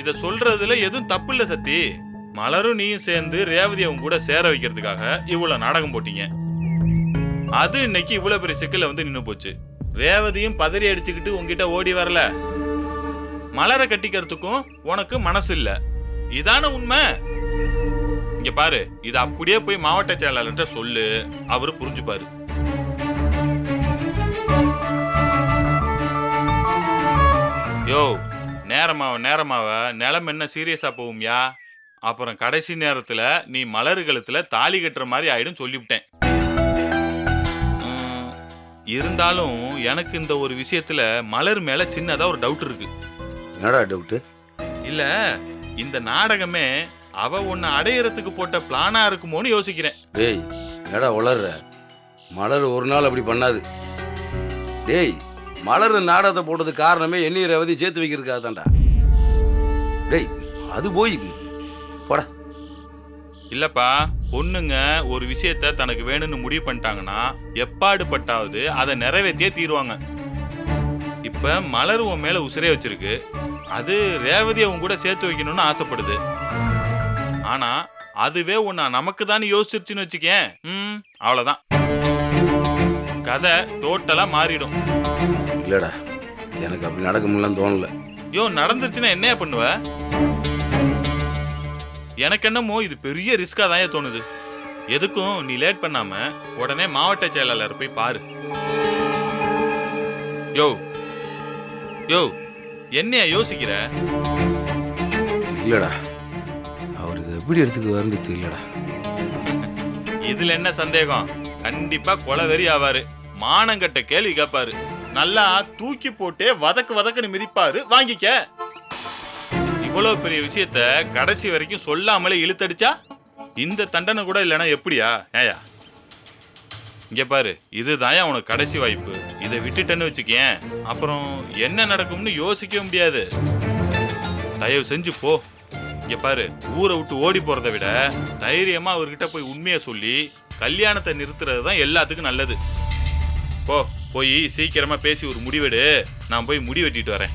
இத சொல்றதுல எதுவும் தப்பு இல்ல சத்தி. மலரும் நீயும் சேர்ந்து ரேவதி அவங்க கூட சேர வைக்கிறதுக்காக இவ்வளவு நாடகம் போட்டீங்க. அது இன்னைக்கு இவ்வளவு பெரிய சிக்கல்ல வந்து நின்னு போச்சு. ரேவதியும் பதறி அடிச்சுக்கிட்டு உங்ககிட்ட ஓடி வரல. மலரை கட்டிக்கிறதுக்கும் உனக்கு மனசு இல்ல. இதான உண்மை. இங்க பாரு, இது அப்படியே போய் மாவட்ட செயலாளர்கிட்ட சொல்லு, அவரு புரிஞ்சுப்பாரு. யோ, நேரமாவ நிலம் என்ன சீரியஸா போகும்யா? அப்புறம் கடைசி நேரத்துல நீ மலரு கழுத்துல தாலி கட்டுற மாதிரி ஆயிடும் சொல்லிவிட்டேன். இருந்தாலும் எனக்கு இந்த ஒரு விஷயத்துல மலர் மேல சின்னதா ஒரு டவுட் இருக்கு. என்னடா டவுட்? இல்ல, இந்த நாடகமே அவ உன்னை அடையறதுக்கு போட்ட பிளானா இருக்குமோன்னு யோசிக்கிறேன். டேய், என்னடா உளர்ற? மலர் ஒரு நாள் அப்படி பண்ணாது. டேய், மலர் நாடகத்தை போட்டது காரணமே எண்ணி ரேவதி சேர்த்து வைக்கிறதுக்காக தான்டா. டேய், அது போய் போட. இல்லப்பா, பொண்ணுங்க ஒரு விஷயத்த தனக்கு வேணும்னு முடிவு பண்ணிட்டாங்கன்னா எப்பாடுபட்டாவது அதை நிறைவேற்றியே தீருவாங்க. இப்ப மலர் உன் மேல உசிரே வச்சிருக்கு. அது ரேவதியை உன் கூட சேர்த்து வைக்கணும்னு ஆசைப்படுது. ஆனா அதுவே உன்னை நமக்கு தான் யோசிச்சிருச்சுன்னு வச்சுக்கேன். அவ்வளவுதான், கதை டோட்டலா மாறிடும். இல்லடா, எனக்கு அப்படி நடக்கும்லாம் தோணல. யோ, நடந்துருச்சுன்னா என்னையா பண்ணுவ? எனக்கு என்னமோ இது பெரிய ரிஸ்கா தான் தோணுது. எதுக்கும் நீ லேட் பண்ணாம உடனே மாவட்ட செயலாளர் போய் பாரு. யோ யோ, என்னையா யோசிக்கிற? இல்லடா, அவர் இதை எப்படி எடுத்துக்குவாருன்னு தெரியலடா. இதுல என்ன சந்தேகம்? கண்டிப்பா கொலவெறி ஆவாரு. மானங்கட்ட கேள்வி கேட்பாரு. நல்லா தூக்கி போட்டே வதக்குன்னு மிதிப்பாரு. வாங்கிக்க. இவ்வளவு பெரிய விஷயத்த கடைசி வரைக்கும் சொல்லாமலே இழுத்தடிச்சா இந்த தண்டனை கூட இல்லைன்னா எப்படியா? ஏயா, இங்க பாரு, இதுதான் உனக்கு கடைசி வாய்ப்பு. இதை விட்டுட்டேன்னு வச்சுக்கேன், அப்புறம் என்ன நடக்கும்னு யோசிக்க முடியாது. தயவு செஞ்சு போ. இங்க பாரு, ஊரை விட்டு ஓடி போறதை விட தைரியமா அவர்கிட்ட போய் உண்மையை சொல்லி கல்யாணத்தை நிறுத்துறது தான் எல்லாத்துக்கும் நல்லது. போய் சீக்கிரமா பேசி ஒரு முடிவெடு. நான் போய் முடி வெட்டிட்டு வரேன்.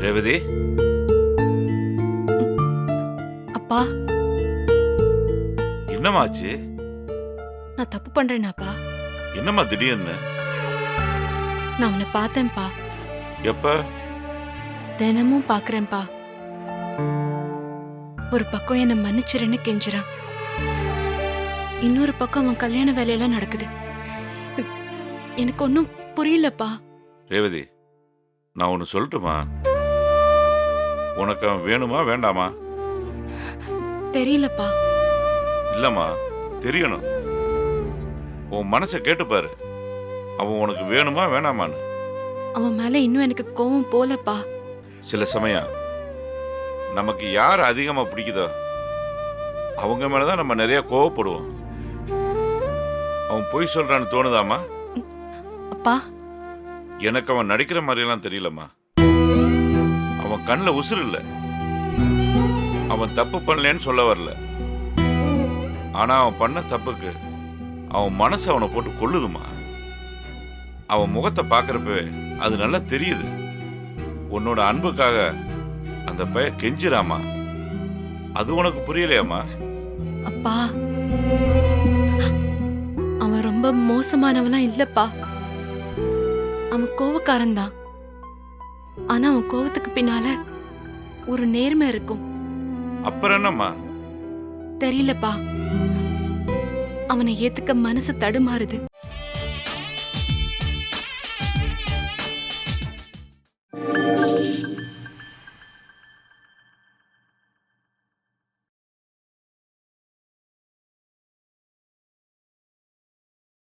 ரேவதி, அப்பா, என்னமாச்சு? நான் தப்பு பண்றேனாப்பா? என்னம்மா திடீர்னு? நான் உன்னை பார்த்தேன்ப்பா. எப்ப? தினமும் பாக்குறேன்ப்பா. ஒரு பக்கம் என்னை மன்னிச்சிருன்னு கெஞ்சுறான், இன்னொரு பக்கம் அவன் கல்யாண வேலையெல்லாம் நடக்குது. எனக்கு ஒன்னும் புரியலப்பா. ரேவதி, நான் ஒன்று சொல்லட்டுமா? உனக்கு அவன் வேணுமா வேண்டாமா? தெரியலப்பா. இல்லம்மா, தெரியணும். உன் மனசை கேட்டுப்பாரு. அவன் உனக்கு வேணுமா வேணாமான்னு. அவன் மேல இன்னும் எனக்கு கோவம் போலப்பா. சில சமயம் நமக்கு யார் அதிகமா பிடிக்குதோ அவங்க மேலதான் நம்ம நிறைய கோவப்படுவோம். அவன் பொய் சொல்றான்னு தோணுதாமா? அப்பா, எனக்கு அவன் நடிக்கிற மாதிரியெல்லாம் தெரியலம்மா. அவன் கண்ணில் உசுறு இல்லை. அவன் தப்பு பண்ணலன்னு சொல்ல வரல. ஆனா அவன் பண்ண தப்புக்கு அவன் மனசு அவனை போட்டு கொள்ளுதுமா. அவன் முகத்தை பார்க்கறப்பவே அது நல்லா தெரியுது. உன்னோட அன்புக்காக அந்த பையன் கெஞ்சிராமா. அது உனக்கு புரியலையாமா? அப்பா, அவன் ரொம்ப மோசமானவெல்லாம் இல்லப்பா. அவன் கோவக்காரன் தான். ஆனா அவன் கோவத்துக்கு பின்னால ஒரு நேர்மை இருக்கும். அப்புறம் என்னம்மா? தெரியலப்பா, அவனை ஏத்துக்க மனசு தடுமாறுது.